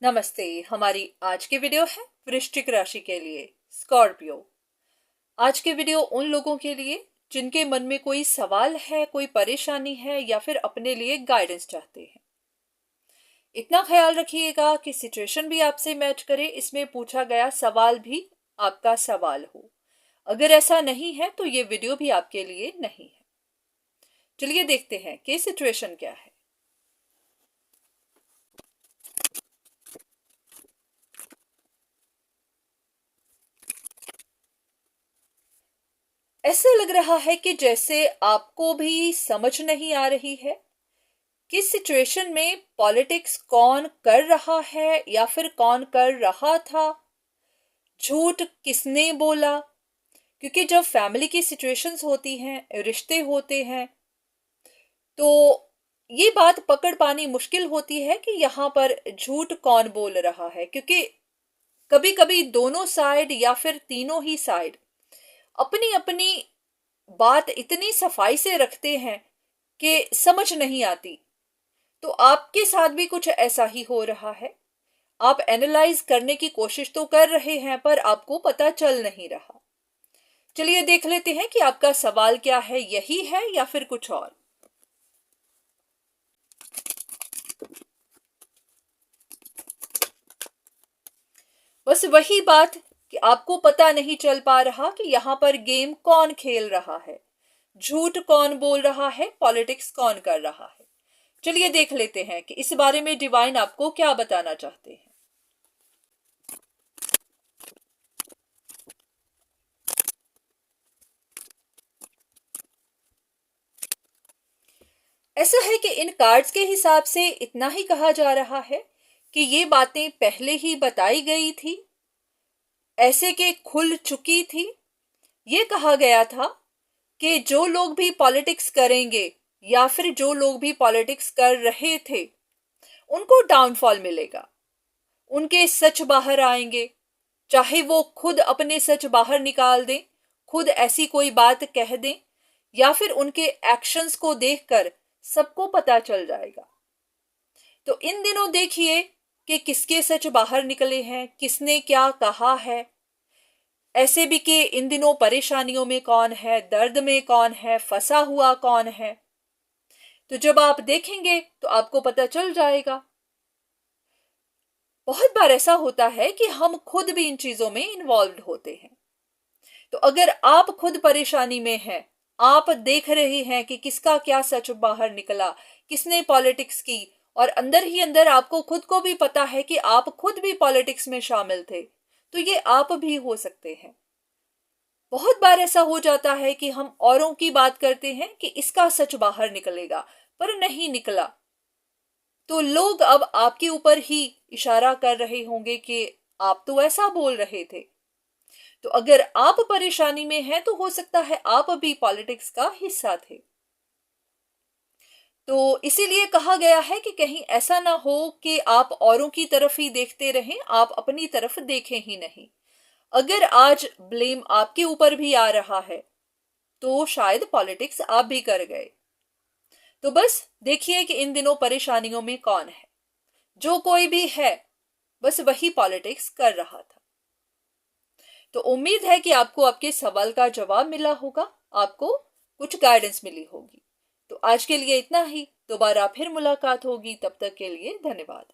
नमस्ते। हमारी आज की वीडियो है वृश्चिक राशि के लिए, स्कॉर्पियो। आज की वीडियो उन लोगों के लिए जिनके मन में कोई सवाल है, कोई परेशानी है या फिर अपने लिए गाइडेंस चाहते हैं। इतना ख्याल रखिएगा कि सिचुएशन भी आपसे मैच करे, इसमें पूछा गया सवाल भी आपका सवाल हो। अगर ऐसा नहीं है तो ये वीडियो भी आपके लिए नहीं है। चलिए देखते हैं कि सिचुएशन क्या है। ऐसा लग रहा है कि जैसे आपको भी समझ नहीं आ रही है किस सिचुएशन में पॉलिटिक्स कौन कर रहा है या फिर कौन कर रहा था, झूठ किसने बोला। क्योंकि जब फैमिली की सिचुएशंस होती हैं, रिश्ते होते हैं, तो ये बात पकड़ पानी मुश्किल होती है कि यहाँ पर झूठ कौन बोल रहा है। क्योंकि कभी कभी दोनों साइड या फिर तीनों ही साइड अपनी अपनी बात इतनी सफाई से रखते हैं कि समझ नहीं आती। तो आपके साथ भी कुछ ऐसा ही हो रहा है। आप एनालाइज करने की कोशिश तो कर रहे हैं पर आपको पता चल नहीं रहा। चलिए देख लेते हैं कि आपका सवाल क्या है, यही है या फिर कुछ और। बस वही बात कि आपको पता नहीं चल पा रहा कि यहां पर गेम कौन खेल रहा है, झूठ कौन बोल रहा है, पॉलिटिक्स कौन कर रहा है। चलिए देख लेते हैं कि इस बारे में डिवाइन आपको क्या बताना चाहते हैं। ऐसा है कि इन कार्ड्स के हिसाब से इतना ही कहा जा रहा है कि ये बातें पहले ही बताई गई थी, ऐसे के खुल चुकी थी। ये कहा गया था कि जो लोग भी पॉलिटिक्स करेंगे या फिर जो लोग भी पॉलिटिक्स कर रहे थे उनको डाउनफॉल मिलेगा, उनके सच बाहर आएंगे। चाहे वो खुद अपने सच बाहर निकाल दें, खुद ऐसी कोई बात कह दें, या फिर उनके एक्शंस को देखकर सबको पता चल जाएगा। तो इन दिनों देखिए कि किसके सच बाहर निकले हैं, किसने क्या कहा है। ऐसे भी कि इन दिनों परेशानियों में कौन है, दर्द में कौन है, फंसा हुआ कौन है। तो जब आप देखेंगे तो आपको पता चल जाएगा। बहुत बार ऐसा होता है कि हम खुद भी इन चीजों में इन्वॉल्व होते हैं। तो अगर आप खुद परेशानी में हैं, आप देख रहे हैं कि किसका क्या सच बाहर निकला, किसने पॉलिटिक्स की, और अंदर ही अंदर आपको खुद को भी पता है कि आप खुद भी पॉलिटिक्स में शामिल थे, तो ये आप भी हो सकते हैं। बहुत बार ऐसा हो जाता है कि हम औरों की बात करते हैं कि इसका सच बाहर निकलेगा, पर नहीं निकला। तो लोग अब आपके ऊपर ही इशारा कर रहे होंगे कि आप तो ऐसा बोल रहे थे। तो अगर आप परेशानी में हैं तो हो सकता है आप भी पॉलिटिक्स का हिस्सा थे। तो इसीलिए कहा गया है कि कहीं ऐसा ना हो कि आप औरों की तरफ ही देखते रहें, आप अपनी तरफ देखें ही नहीं। अगर आज ब्लेम आपके ऊपर भी आ रहा है तो शायद पॉलिटिक्स आप भी कर गए। तो बस देखिए कि इन दिनों परेशानियों में कौन है। जो कोई भी है बस वही पॉलिटिक्स कर रहा था। तो उम्मीद है कि आपको आपके सवाल का जवाब मिला होगा, आपको कुछ गाइडेंस मिली होगी। तो आज के लिए इतना ही, दोबारा फिर मुलाकात होगी। तब तक के लिए धन्यवाद।